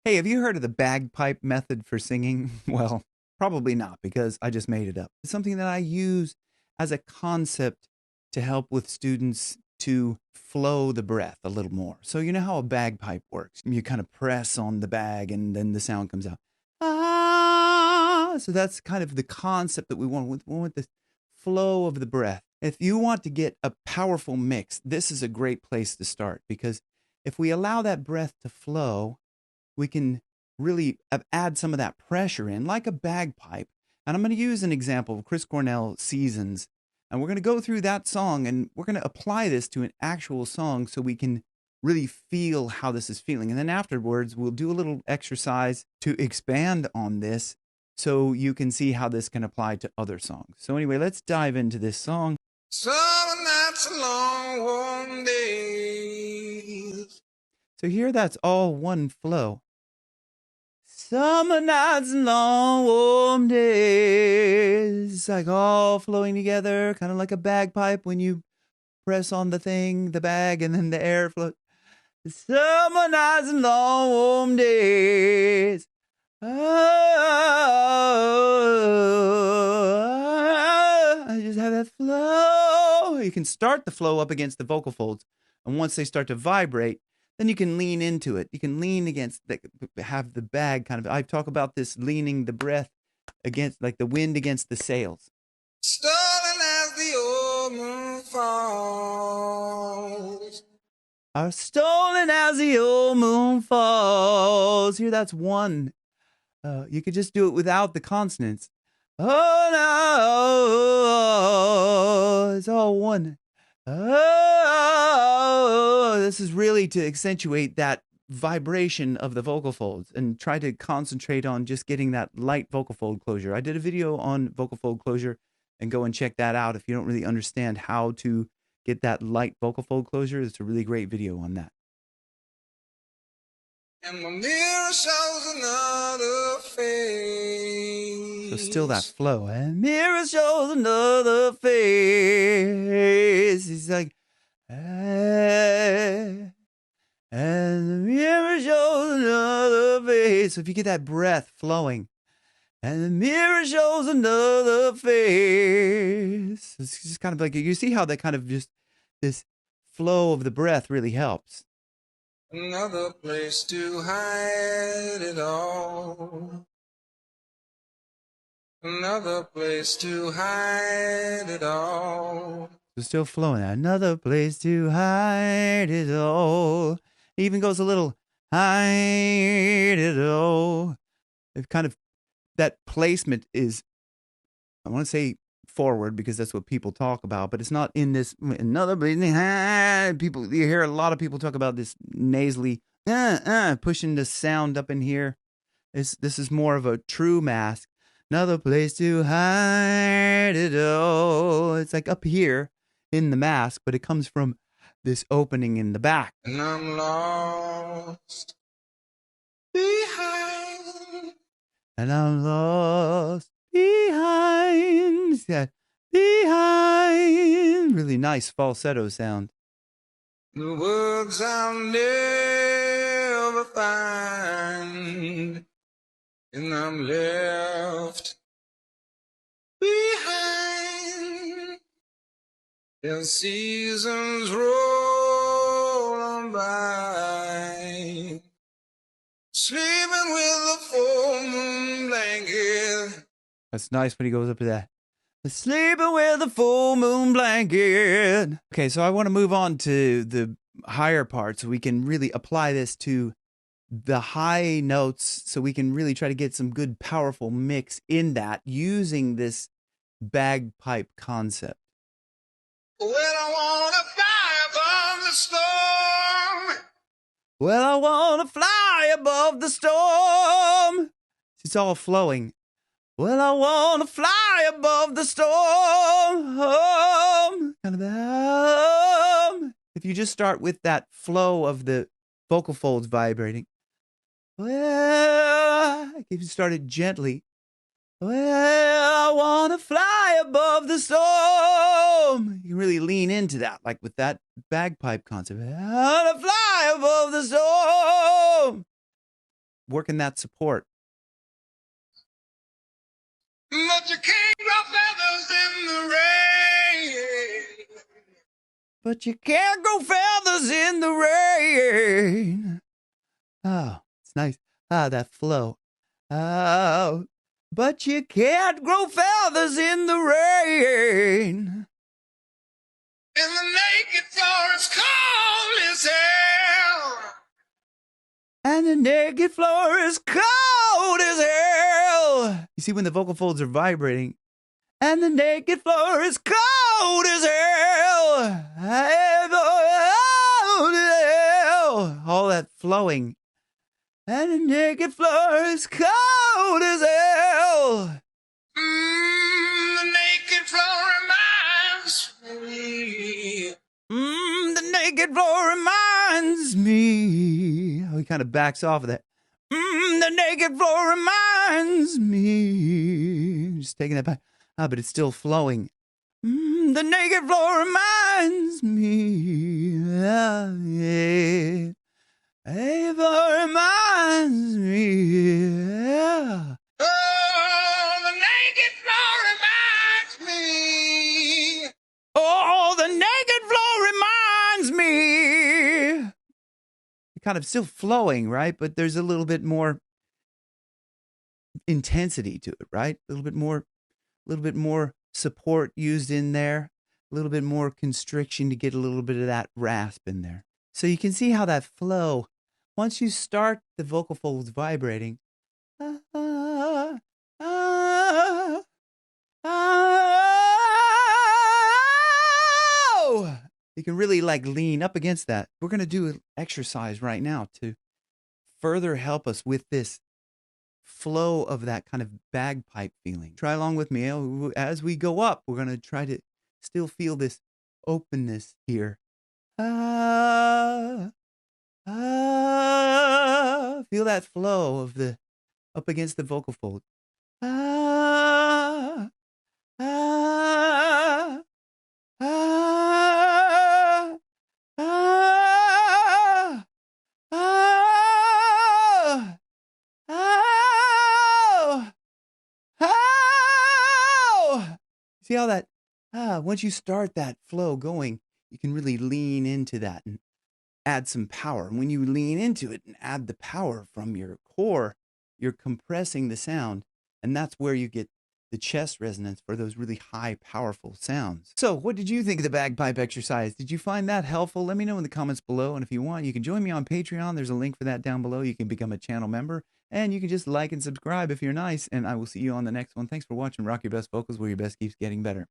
Hey, have you heard of the bagpipe method for singing? Well, probably not because I just made it up. It's something that I use as a concept to help with students to flow the breath a little more. So, you know how a bagpipe works. You kind of press on the bag and then the sound comes out. Ah! So that's kind of the concept that we want. We want the flow of the breath. If you want to get a powerful mix, this is a great place to start because if we allow that breath to flow, we can really add some of that pressure in, like a bagpipe. And I'm going to use an example of Chris Cornell Seasons. And we're going to go through that song and we're going to apply this to an actual song so we can really feel how this is feeling. And then afterwards, we'll do a little exercise to expand on this so you can see how this can apply to other songs. So, anyway, let's dive into this song. Summer nights and long warm days. So, here that's all one flow. Summer nights and long warm days. It's like all flowing together, kind of like a bagpipe when you press on the thing, the bag, and then the air flows. Summer nights and long warm days. Oh, I just have that flow. You can start the flow up against the vocal folds, and once they start to vibrate, then you can lean into it. You can lean against, have the bag kind of. I talk about this leaning the breath against, like the wind against the sails. Stolen as the old moon falls. Are stolen as the old moon falls. Here, that's one. You could just do it without the consonants. Oh no, it's all one. Oh, this is really to accentuate that vibration of the vocal folds and try to concentrate on just getting that light vocal fold closure. I did a video on vocal fold closure, and go and check that out if you don't really understand how to get that light vocal fold closure. It's a really great video on that. And the mirror shows another face. So still that flow. And mirror shows another face. He's like, and the mirror shows another face. So if you get that breath flowing, and the mirror shows another face. It's just kind of like, you see how that kind of just, this flow of the breath really helps. Another place to hide it all. Another place to hide it all. So still flowing. Another place to hide it all. It even goes a little hide it all. It kind of, that placement is, I want to say forward because that's what people talk about, but it's not in this another people. You hear a lot of people talk about this nasally pushing the sound up in here. This is more of a true mask. Another place to hide it all. It's like up here in the mask, but it comes from this opening in the back. And I'm lost behind. And I'm lost behind. Yeah, behind. Really nice falsetto sound. The words I'll never find. And I'm left behind. The seasons roll on by. Sleeping with a full moon blanket. That's nice when he goes up to that. Sleeping with a full moon blanket. Okay, so I want to move on to the higher part so we can really apply this to the high notes so we can really try to get some good, powerful mix in that using this bagpipe concept. Well, I want to fly above the storm. Well, I want to fly above the storm. It's all flowing. Well, I want to fly above the storm. Kind of, if you just start with that flow of the vocal folds vibrating. Well, if you start it gently. Well, I want to fly above the storm. You can really lean into that, like with that bagpipe concept. I want to fly above the storm. working that support. But you can't grow feathers in the rain. But you can't grow feathers in the rain. Oh, it's nice. That flow. Oh, but you can't grow feathers in the rain. And the naked floor is cold as hell. And the naked floor is cold as hell. You see when the vocal folds are vibrating. And the naked floor is cold as hell. All that flowing. And the naked floor is cold as hell. The naked floor reminds me. The naked floor reminds me. Oh, he kind of backs off of that. The naked floor reminds me. Just taking that back. But it's still flowing. The naked floor reminds me. Yeah. It reminds me. Yeah. Oh, the naked floor reminds me. Oh, the naked floor reminds me. It's kind of still flowing, right? But there's a little bit more intensity to it, right? A little bit more support used in there, a little bit more constriction to get a little bit of that rasp in there. So you can see how that flow, once you start the vocal folds vibrating, you can really like lean up against that. We're going to do an exercise right now to further help us with this flow of that kind of bagpipe feeling. Try along with me. As we go up, we're going to try to still feel this openness here. Feel that flow of the up against the vocal fold. See how that, once you start that flow going, you can really lean into that and add some power. And when you lean into it and add the power from your core, you're compressing the sound. And that's where you get the chest resonance for those really high, powerful sounds. So what did you think of the bagpipe exercise? Did you find that helpful? Let me know in the comments below. And if you want, you can join me on Patreon. There's a link for that down below. You can become a channel member. And you can just like and subscribe if you're nice. And I will see you on the next one. Thanks for watching Rock Your Best Vocals, where your best keeps getting better.